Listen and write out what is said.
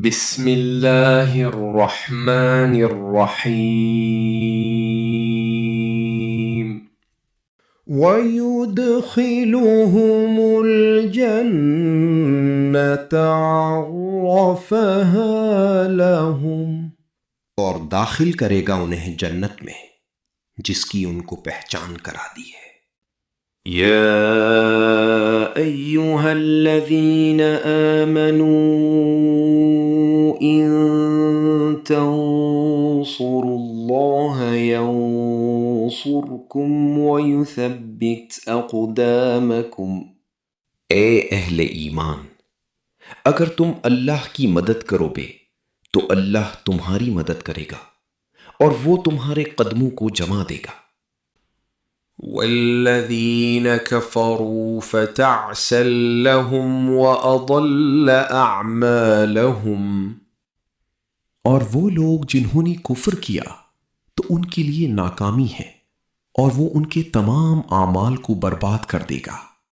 بسم اللہ الرحمن الرحیم وَيُدْخِلُهُمُ الْجَنَّةَ عَرَّفَهَا لَهُمْ، اور داخل کرے گا انہیں جنت میں جس کی ان کو پہچان کرا دی ہے۔ یا ایہا الذین آمنوا ان تنصروا اللہ ینصرکم ویثبت اقدامکم۔ اے اہل ایمان، اگر تم اللہ کی مدد کرو گے تو اللہ تمہاری مدد کرے گا اور وہ تمہارے قدموں کو جما دے گا۔ والذین کفروا فتعسا لهم وأضل اعمالهم۔ اور وہ لوگ جنہوں نے کفر کیا تو ان کے لیے ناکامی ہے اور وہ ان کے تمام اعمال کو برباد کر دے گا۔